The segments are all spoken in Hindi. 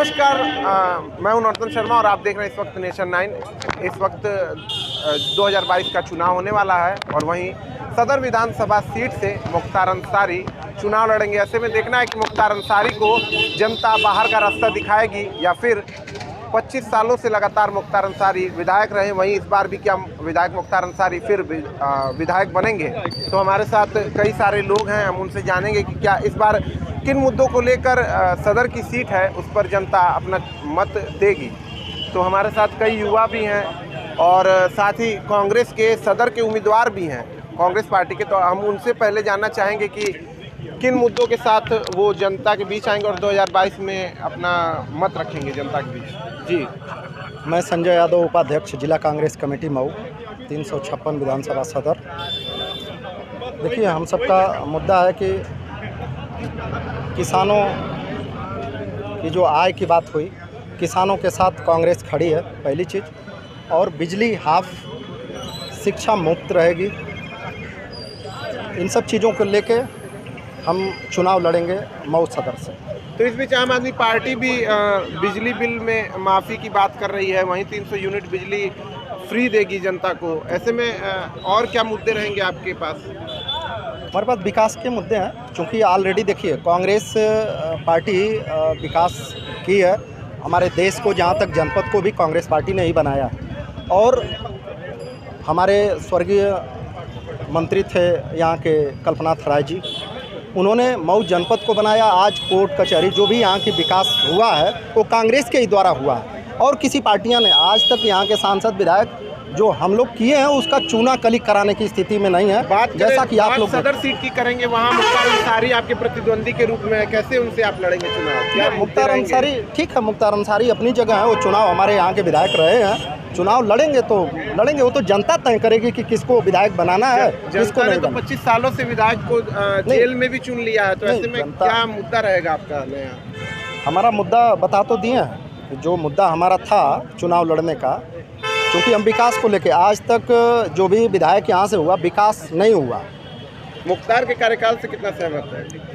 नमस्कार, मैं हूं नौतन शर्मा और आप देख रहे हैं इस वक्त नेशन 9। इस वक्त 2022 का चुनाव होने वाला है और वहीं सदर विधानसभा सीट से मुख्तार अंसारी चुनाव लड़ेंगे। ऐसे में देखना है कि मुख्तार अंसारी को जनता बाहर का रास्ता दिखाएगी या फिर 25 सालों से लगातार मुख्तार अंसारी विधायक रहे, वहीं इस बार भी क्या विधायक मुख्तार अंसारी फिर विधायक बनेंगे। तो हमारे साथ कई सारे लोग हैं, हम उनसे जानेंगे कि क्या इस बार किन मुद्दों को लेकर सदर की सीट है उस पर जनता अपना मत देगी। तो हमारे साथ कई युवा भी हैं और साथ ही कांग्रेस के सदर के उम्मीदवार भी हैं, कांग्रेस पार्टी के। तो हम उनसे पहले जानना चाहेंगे कि किन मुद्दों के साथ वो जनता के बीच आएंगे और 2022 में अपना मत रखेंगे जनता के बीच। जी, मैं संजय यादव, उपाध्यक्ष जिला कांग्रेस कमेटी मऊ, 356 विधानसभा सदर। देखिए, हम सबका मुद्दा है कि किसानों की जो आय की बात हुई, किसानों के साथ कांग्रेस खड़ी है, पहली चीज़। और बिजली हाफ, शिक्षा मुफ्त रहेगी। इन सब चीज़ों को लेके हम चुनाव लड़ेंगे मऊ सदर से। तो इस बीच आम आदमी पार्टी भी बिजली बिल में माफ़ी की बात कर रही है, वहीं 300 यूनिट बिजली फ्री देगी जनता को। ऐसे में और क्या मुद्दे रहेंगे आपके पास? हमारे पास विकास के मुद्दे हैं, क्योंकि ऑलरेडी देखिए कांग्रेस पार्टी विकास की है। हमारे देश को, जहाँ तक जनपद को भी कांग्रेस पार्टी ने ही बनाया। और हमारे स्वर्गीय मंत्री थे यहाँ के कल्पनाथ राय जी, उन्होंने मऊ जनपद को बनाया। आज कोर्ट कचहरी जो भी यहाँ की विकास हुआ है वो कांग्रेस के ही द्वारा हुआ है और किसी पार्टियां ने आज तक यहाँ के सांसद विधायक जो हम लोग किए हैं उसका चूना कली कराने की स्थिति में नहीं है। जैसा कि आप लोग सदर सीट की करेंगे, वहाँ मुख्तार अंसारी आपके प्रतिद्वंदी के रूप में है, कैसे उनसे आप लड़ेंगे चुनाव? क्या मुख्तार अंसारी, ठीक है, मुख्तार अंसारी अपनी जगह है, वो चुनाव हमारे यहाँ के विधायक रहे हैं। चुनाव लड़ेंगे तो लड़ेंगे, वो तो जनता तय करेगी कि किसको विधायक बनाना है, किसको नहीं। तो 25 सालों से विधायक को जेल में भी चुन लिया है, तो ऐसे में क्या मुद्दा रहेगा आपका नया? हमारा मुद्दा बता तो दिए हैं, जो मुद्दा हमारा था चुनाव लड़ने का, क्योंकि हम विकास को लेके आज तक जो भी विधायक यहाँ से हुआ विकास नहीं हुआ। मुख्तार के कार्यकाल से कितना सहमत है?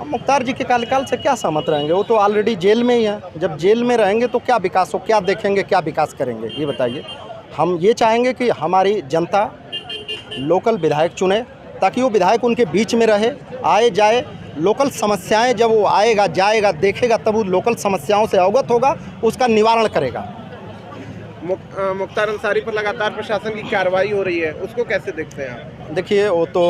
मुख्तार जी के कार्यकाल से क्या सहमत रहेंगे? वो तो ऑलरेडी जेल में ही है। जब जेल में रहेंगे तो क्या विकास हो, क्या देखेंगे, क्या विकास करेंगे, ये बताइए। हम ये चाहेंगे कि हमारी जनता लोकल विधायक चुने, ताकि वो विधायक उनके बीच में रहे, आए जाए। लोकल समस्याएं जब वो आएगा जाएगा देखेगा तब वो लोकल समस्याओं से अवगत होगा, उसका निवारण करेगा। मुख्तार अंसारी पर लगातार प्रशासन की कार्रवाई हो रही है, उसको कैसे देखते हैं आप? देखिए, वो तो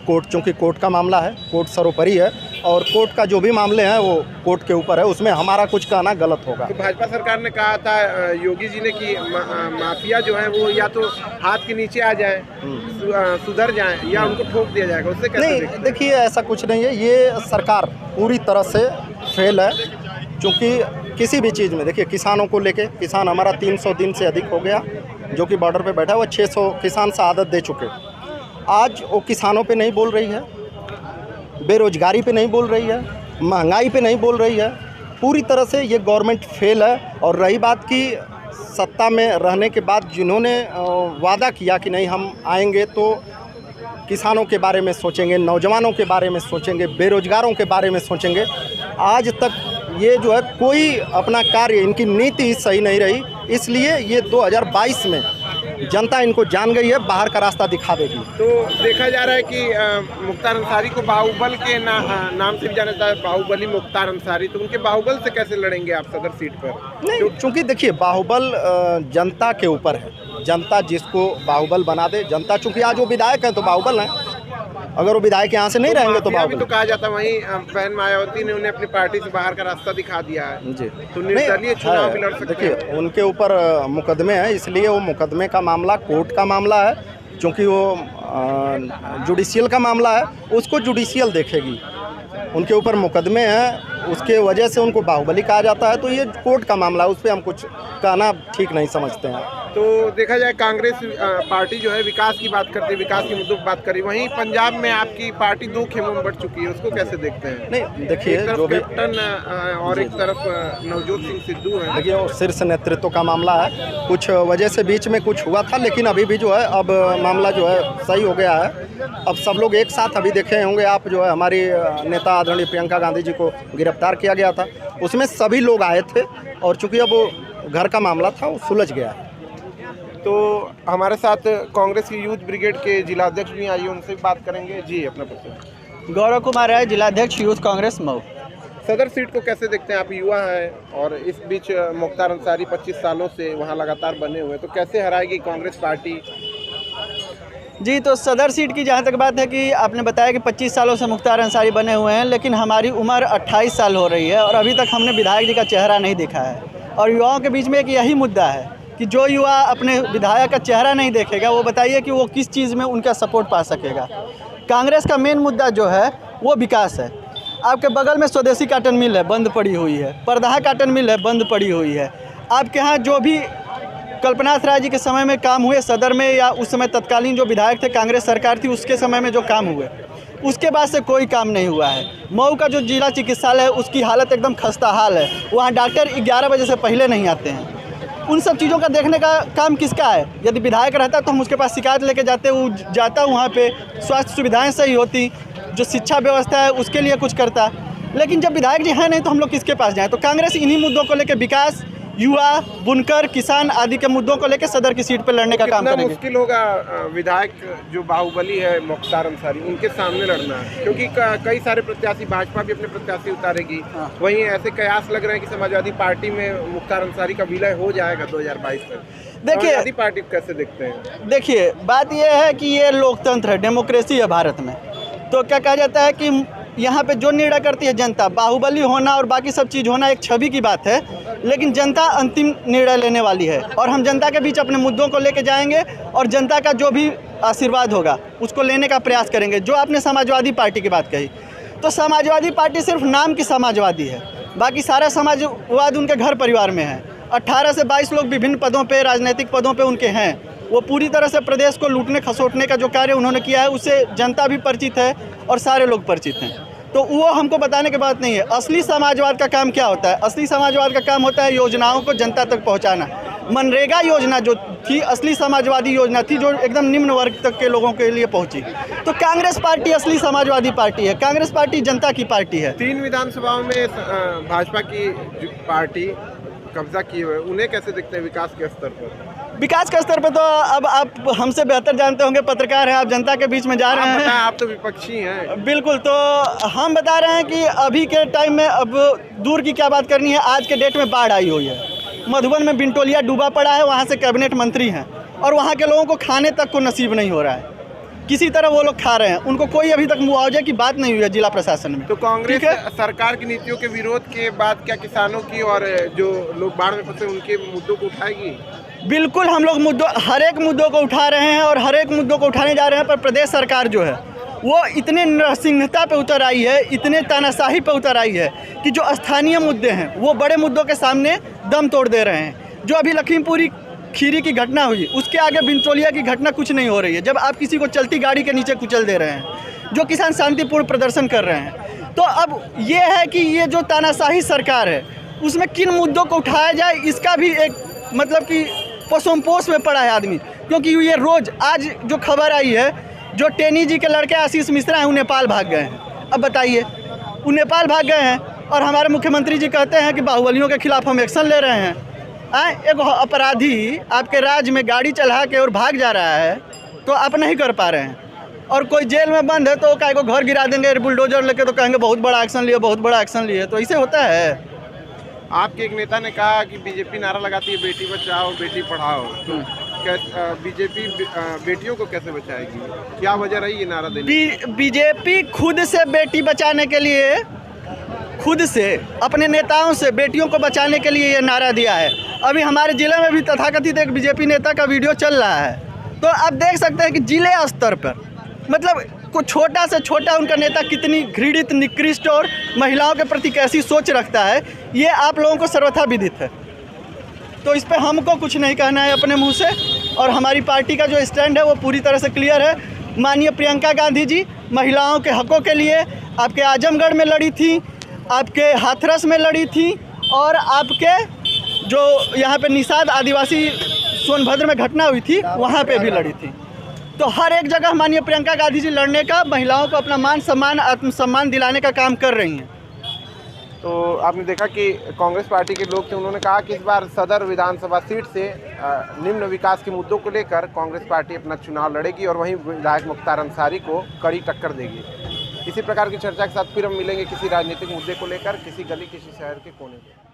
कोर्ट, चूँकि कोर्ट का मामला है, कोर्ट सर्वोपरि है और कोर्ट का जो भी मामले हैं वो कोर्ट के ऊपर है, उसमें हमारा कुछ कहना गलत होगा। तो भाजपा सरकार ने कहा था योगी जी ने कि माफिया जो है वो या तो हाथ के नीचे आ जाए, सुधर जाए, या उनको ठोक दिया जाएगा, उससे कैसे? नहीं, देखिए, ऐसा कुछ नहीं है। ये सरकार पूरी तरह से फेल है, क्योंकि किसी भी चीज़ में देखिए, किसानों को लेके, किसान हमारा 300 दिन से अधिक हो गया जो कि बॉर्डर पे बैठा हुआ, 600 किसान शहादत दे चुके। आज वो किसानों पे नहीं बोल रही है, बेरोजगारी पे नहीं बोल रही है, महंगाई पे नहीं बोल रही है। पूरी तरह से ये गवर्नमेंट फेल है। और रही बात कि सत्ता में रहने के बाद जिन्होंने वादा किया कि नहीं हम आएंगे तो किसानों के बारे में सोचेंगे, नौजवानों के बारे में सोचेंगे, बेरोजगारों के बारे में सोचेंगे, आज तक ये जो है कोई अपना कार्य, इनकी नीति सही नहीं रही। इसलिए ये 2022 में जनता इनको जान गई है, बाहर का रास्ता दिखा देगी। तो देखा जा रहा है कि मुख्तार अंसारी को बाहुबल के नाम से भी जाना जाता है, बाहुबली मुख्तार अंसारी। तो उनके बाहुबल से कैसे लड़ेंगे आप सदर सीट पर? नहीं, चूँकि देखिए, बाहुबल जनता के ऊपर है, जनता जिसको बाहुबल बना दे। जनता चूँकि आज वो विधायक हैं तो बाहुबल हैं, अगर वो विधायक यहाँ से नहीं रहेंगे तो बाहुबल। तो कहा जाता है वहीं बहन मायावती ने उन्हें अपनी पार्टी से बाहर का रास्ता दिखा दिया है जी, तो निर्दलीय चुनाव भी लड़ सकते हैं। देखिए, उनके ऊपर मुकदमे हैं, इसलिए वो मुकदमे का मामला कोर्ट का मामला है, क्योंकि वो जुडिशियल का मामला है, उसको जुडिशियल देखेगी। उनके ऊपर मुकदमे हैं, उसके वजह से उनको बाहुबली कहा जाता है, तो ये कोर्ट का मामला है, उस पर हम कुछ कहना ठीक नहीं समझते हैं। तो देखा जाए कांग्रेस पार्टी जो है विकास की बात करती है, विकास के मुद्दों की बात करी, वहीं पंजाब में आपकी पार्टी दो खेमों में बढ़ चुकी है, उसको कैसे देखते हैं? नहीं देखिए, एक तरफ जो भी कैप्टन और एक तरफ नवजोत सिंह सिद्धू है। देखिए वो शीर्ष नेतृत्व का मामला है, कुछ वजह से बीच में कुछ हुआ था, लेकिन अभी भी जो है अब मामला जो है सही हो गया है। अब सब लोग एक साथ अभी देखे होंगे आप, जो है हमारी नेता आदरणीय प्रियंका गांधी जी को गिरफ्तार किया गया था, उसमें सभी लोग आए थे और चूंकि अब वो घर का मामला था वो सुलझ गया है। तो हमारे साथ कांग्रेस की यूथ ब्रिगेड के जिलाध्यक्ष भी आइए, उनसे भी बात करेंगे। जी, अपना परिचय। गौरव कुमार राय, जिलाध्यक्ष यूथ कांग्रेस मऊ। सदर सीट को कैसे देखते हैं? आप युवा हैं और इस बीच मुख्तार अंसारी 25 सालों से वहां लगातार बने हुए, तो कैसे हराएगी कांग्रेस पार्टी? जी, तो सदर सीट की जहाँ तक बात है कि आपने बताया कि 25 सालों से मुख्तार अंसारी बने हुए हैं, लेकिन हमारी उम्र 28 साल हो रही है और अभी तक हमने विधायक जी का चेहरा नहीं देखा है। और युवाओं के बीच में एक यही मुद्दा है कि जो युवा अपने विधायक का चेहरा नहीं देखेगा, वो बताइए कि वो किस चीज़ में उनका सपोर्ट पा सकेगा। कांग्रेस का मेन मुद्दा जो है वो विकास है। आपके बगल में स्वदेशी काटन मिल है, बंद पड़ी हुई है। परदहा काटन मिल है, बंद पड़ी हुई है। आपके यहाँ जो भी कल्पनाथ राय जी के समय में काम हुए सदर में, या उस समय तत्कालीन जो विधायक थे, कांग्रेस सरकार थी उसके समय में जो काम हुए, उसके बाद से कोई काम नहीं हुआ है। मऊ का जो जिला चिकित्सालय है उसकी हालत एकदम खस्ता हाल है। वहाँ डॉक्टर 11 बजे से पहले नहीं आते हैं। उन सब चीज़ों का देखने का काम किसका है? यदि विधायक रहता तो हम उसके पास शिकायत लेके जाते, वो जाता वहाँ पे, स्वास्थ्य सुविधाएं सही होती, जो शिक्षा व्यवस्था है उसके लिए कुछ करता। लेकिन जब विधायक जी हैं नहीं तो हम लोग किसके पास जाएं? तो कांग्रेस इन्हीं मुद्दों को लेकर, विकास, युवा, बुनकर, किसान आदि के मुद्दों को लेकर सदर की सीट पर लड़ने का काम करेंगे। मुश्किल होगा विधायक जो बाहुबली है मुख्तार अंसारी, उनके सामने लड़ना है, क्योंकि कई सारे प्रत्याशी, भाजपा भी अपने प्रत्याशी उतारेगी। वहीं ऐसे कयास लग रहे हैं कि समाजवादी पार्टी में मुख्तार अंसारी का विलय हो जाएगा 2022 तक। देखिए, समाजवादी पार्टी को कैसे देखते हैं? देखिए, बात यह है कि ये लोकतंत्र है, डेमोक्रेसी है भारत में। तो क्या कहा जाता है कि यहाँ पे जो निर्णय करती है जनता, बाहुबली होना और बाकी सब चीज़ होना एक छवि की बात है, लेकिन जनता अंतिम निर्णय लेने वाली है। और हम जनता के बीच अपने मुद्दों को लेके जाएंगे और जनता का जो भी आशीर्वाद होगा उसको लेने का प्रयास करेंगे। जो आपने समाजवादी पार्टी की बात कही, तो समाजवादी पार्टी सिर्फ नाम की समाजवादी है, बाकी सारा समाजवाद उनके घर परिवार में है। 18 से 22 लोग विभिन्न पदों पे, राजनीतिक पदों पे उनके हैं। वो पूरी तरह से प्रदेश को लूटने खसोटने का जो कार्य उन्होंने किया है उससे जनता भी परिचित है और सारे लोग परिचित हैं। तो वो हमको बताने की बात नहीं है। असली समाजवाद का काम क्या होता है? असली समाजवाद का काम होता है योजनाओं को जनता तक पहुंचाना। मनरेगा योजना जो थी, असली समाजवादी योजना थी, जो एकदम निम्न वर्ग तक के लोगों के लिए पहुंची। तो कांग्रेस पार्टी असली समाजवादी पार्टी है। कांग्रेस पार्टी जनता की पार्टी है। 3 विधानसभाओं में भाजपा की पार्टी कब्जा किए हुए, उन्हें कैसे देखते हैं विकास के स्तर पर? विकास के स्तर पे तो अब आप हमसे बेहतर जानते होंगे, पत्रकार हैं आप, जनता के बीच में जा रहे हैं। आप तो विपक्षी हैं। बिल्कुल, तो हम बता रहे हैं कि अभी के टाइम में, अब दूर की क्या बात करनी है, आज के डेट में बाढ़ आई हुई है। मधुबन में बिनटोलिया डूबा पड़ा है, वहाँ से कैबिनेट मंत्री हैं और वहाँ के लोगों को खाने तक को नसीब नहीं हो रहा है। किसी तरह वो लोग खा रहे हैं, उनको कोई अभी तक मुआवजे की बात नहीं हुई है जिला प्रशासन में। तो कांग्रेस सरकार की नीतियों के विरोध के बाद क्या किसानों की और जो लोग बाढ़ में फंसे उनके मुद्दों को उठाएगी? बिल्कुल, हम लोग हर एक मुद्दों को उठा रहे हैं और हर एक मुद्दों को उठाने जा रहे हैं। पर प्रदेश सरकार जो है वो इतने नरसिंहता पे उतर आई है, इतने तानाशाही पे उतर आई है कि जो स्थानीय मुद्दे हैं वो बड़े मुद्दों के सामने दम तोड़ दे रहे हैं। जो अभी लखीमपुरी खीरी की घटना हुई, उसके आगे बिनटोलिया की घटना कुछ नहीं हो रही है, जब आप किसी को चलती गाड़ी के नीचे कुचल दे रहे हैं, जो किसान शांतिपूर्ण प्रदर्शन कर रहे हैं। तो अब ये है कि ये जो तानाशाही सरकार है उसमें किन मुद्दों को उठाया जाए, इसका भी एक मतलब कि पोसमपोस में पड़ा है आदमी। क्योंकि ये रोज़ आज जो खबर आई है, जो टेनी जी के लड़के आशीष मिश्रा हैं वो नेपाल भाग गए हैं। अब बताइए, वो नेपाल भाग गए हैं और हमारे मुख्यमंत्री जी कहते हैं कि बाहुबलियों के खिलाफ हम एक्शन ले रहे हैं। एक अपराधी आपके राज्य में गाड़ी चला के और भाग जा रहा है तो आप नहीं कर पा रहे हैं, और कोई जेल में बंद है तो काय को घर गिरा देंगे बुलडोजर लेके, तो कहेंगे बहुत बड़ा एक्शन लिए, बहुत बड़ा एक्शन लिए। तो ऐसे होता है। आपके एक नेता ने कहा कि बीजेपी नारा लगाती है बेटी बचाओ बेटी पढ़ाओ, तो बीजेपी बेटियों को कैसे बचाएगी? क्या वजह रही ये नारा देने? बीजेपी खुद से बेटी बचाने के लिए, खुद से अपने नेताओं से बेटियों को बचाने के लिए ये नारा दिया है। अभी हमारे ज़िले में भी तथाकथित एक बीजेपी नेता का वीडियो चल रहा है, तो आप देख सकते हैं कि जिले स्तर पर मतलब को छोटा से छोटा उनका नेता कितनी घृणित, निकृष्ट और महिलाओं के प्रति कैसी सोच रखता है, ये आप लोगों को सर्वथा विदित है। तो इस पे हमको कुछ नहीं कहना है अपने मुंह से। और हमारी पार्टी का जो स्टैंड है वो पूरी तरह से क्लियर है। माननीय प्रियंका गांधी जी महिलाओं के हकों के लिए आपके आजमगढ़ में लड़ी थी, आपके हाथरस में लड़ी थी, और आपके जो यहाँ पे निषाद आदिवासी सोनभद्र में घटना हुई थी वहाँ पे भी लड़ी थी। तो हर एक जगह माननीय प्रियंका गांधी जी लड़ने का, महिलाओं को अपना मान सम्मान, आत्मसम्मान दिलाने का काम कर रही हैं। तो आपने देखा कि कांग्रेस पार्टी के लोग थे, उन्होंने कहा कि इस बार सदर विधानसभा सीट से निम्न विकास के मुद्दों को लेकर कांग्रेस पार्टी अपना चुनाव लड़ेगी और वहीं विधायक मुख्तार अंसारी को कड़ी टक्कर देगी। इसी प्रकार की चर्चा के साथ फिर हम मिलेंगे किसी राजनीतिक मुद्दे को लेकर, किसी गली, किसी शहर के कोने में।